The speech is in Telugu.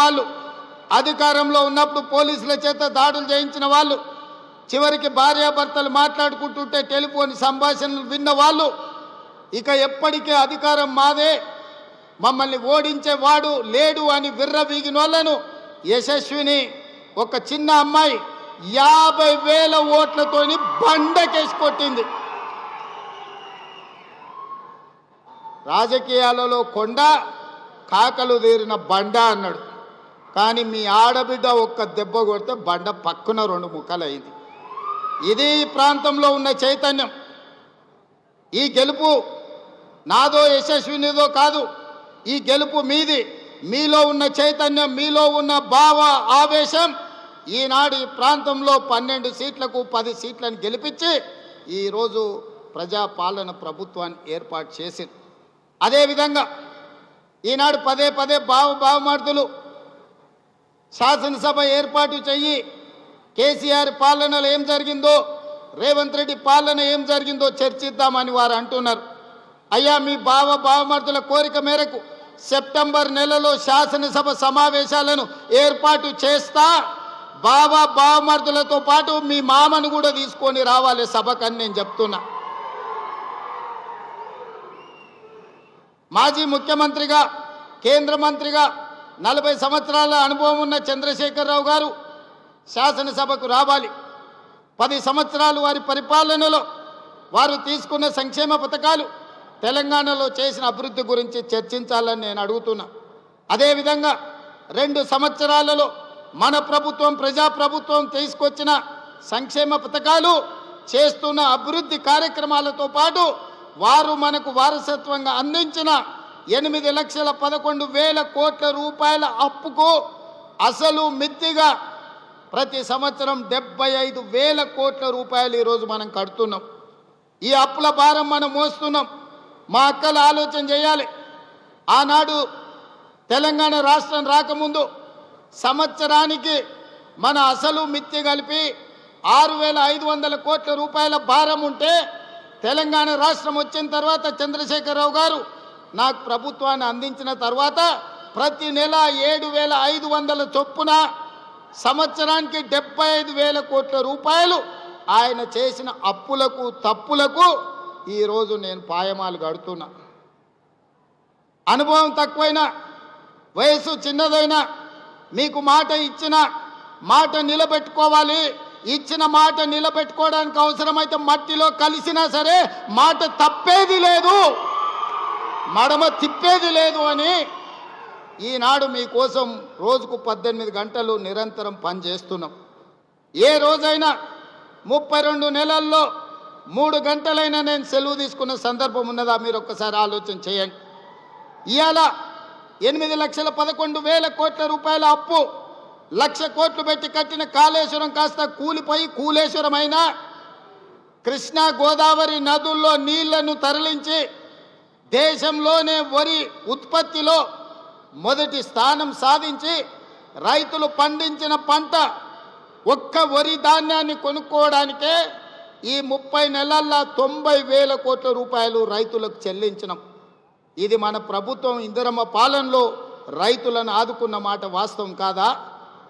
వాళ్ళు, అధికారంలో ఉన్నప్పుడు పోలీసుల చేత దాడులు చేయించిన వాళ్ళు, చివరికి భార్యాభర్తలు మాట్లాడుకుంటుంటే టెలిఫోన్ సంభాషణలు విన్న వాళ్ళు, ఇక ఎప్పటికీ అధికారం మాదే, మమ్మల్ని ఓడించేవాడు లేడు అని విర్రవీగిన వాళ్ళను యశస్విని ఒక చిన్న అమ్మాయి 50,000 ఓట్లతోని బండకేసి కొట్టింది. రాజకీయాలలో కొండ, కాకలు తీరిన బండ అన్నాడు. కానీ మీ ఆడబిడ్డ ఒక్క దెబ్బ కొడితే బండ పక్కన 2 ముక్కలైంది. ఇది ఈ ప్రాంతంలో ఉన్న చైతన్యం. ఈ గెలుపు నాదో యశస్వినిదో కాదు, ఈ గెలుపు మీది. మీలో ఉన్న చైతన్యం, మీలో ఉన్న భావ ఆవేశం ఈనాడు ఈ ప్రాంతంలో 12 సీట్లకు 10 సీట్లను గెలిపించి ఈరోజు ప్రజాపాలన ప్రభుత్వాన్ని ఏర్పాటు చేసింది. అదేవిధంగా ఈనాడు పదే పదే బావమర్దులు శాసనసభ ఏర్పాటు చెయ్యి, కేసీఆర్ పాలనలో ఏం జరిగిందో, రేవంత్ రెడ్డి పాలన ఏం జరిగిందో చర్చిద్దామని వారు అంటున్నారు. అయ్యా, మీ బావమర్దుల కోరిక మేరకు సెప్టెంబర్ నెలలో శాసనసభ సమావేశాలను ఏర్పాటు చేస్తా, బావమర్దులతో పాటు మీ మామను కూడా తీసుకొని రావాలి సభకని నేను చెప్తున్నా. మాజీ ముఖ్యమంత్రిగా, కేంద్ర మంత్రిగా 40 సంవత్సరాల అనుభవం ఉన్న చంద్రశేఖరరావు గారు శాసనసభకు రావాలి. 10 సంవత్సరాలు వారి పరిపాలనలో వారు తీసుకున్న సంక్షేమ పథకాలు, తెలంగాణలో చేసిన అభివృద్ధి గురించి చర్చించాలని నేను అడుగుతున్నా. అదేవిధంగా 2 సంవత్సరాలలో మన ప్రభుత్వం, ప్రజాప్రభుత్వం తీసుకొచ్చిన సంక్షేమ పథకాలు, చేస్తున్న అభివృద్ధి కార్యక్రమాలతో పాటు వారు మనకు వారసత్వంగా అందించిన 8,11,000 కోట్ల రూపాయల అప్పుకు అసలు మిత్తిగా ప్రతి సంవత్సరం 75,000 కోట్ల రూపాయలు ఈరోజు మనం కడుతున్నాం. ఈ అప్పుల భారం మనం మోస్తున్నాం. మా అక్కలు ఆలోచన చేయాలి. ఆనాడు తెలంగాణ రాష్ట్రం రాకముందు సంవత్సరానికి మన అసలు మిత్తి కలిపి 6,500 కోట్ల రూపాయల భారం ఉంటే, తెలంగాణ రాష్ట్రం వచ్చిన తర్వాత చంద్రశేఖరరావు గారు నాకు ప్రభుత్వాన్ని అందించిన తర్వాత ప్రతి నెల 7,500 చొప్పున సంవత్సరానికి 75,000 కోట్ల రూపాయలు ఆయన చేసిన అప్పులకు, తప్పులకు ఈరోజు నేను పాయమాలు కడుతున్నా. అనుభవం తక్కువైనా, వయసు చిన్నదైనా, మీకు మాట ఇచ్చిన మాట నిలబెట్టుకోవాలి. ఇచ్చిన మాట నిలబెట్టుకోవడానికి అవసరమైతే మట్టిలో కలిసినా సరే మాట తప్పేది లేదు, మడమ తిప్పేది లేదు అని ఈనాడు మీకోసం రోజుకు 18 గంటలు నిరంతరం పనిచేస్తున్నాం. ఏ రోజైనా 32 నెలల్లో 3 గంటలైనా నేను సెలవు తీసుకున్న సందర్భం ఉన్నదా? మీరు ఒక్కసారి ఆలోచన చేయండి. ఇవాళ 8,11,000 కోట్ల రూపాయల అప్పు, 1,00,000 కోట్లు పెట్టి కట్టిన కాళేశ్వరం కాస్త కూలిపోయి కూలేశ్వరమైనా, కృష్ణా గోదావరి నదుల్లో నీళ్లను తరలించి దేశంలోనే వరి ఉత్పత్తిలో మొదటి స్థానం సాధించి రైతులు పండించిన పంట ఒక్క వరి ధాన్యాన్ని కొనుక్కోవడానికే ఈ 30 నెలల్లో 90,000 కోట్ల రూపాయలు రైతులకు చెల్లించినాం. ఇది మన ప్రభుత్వం ఇందిరమ్మ పాలనలో రైతులను ఆదుకున్న మాట వాస్తవం కాదా?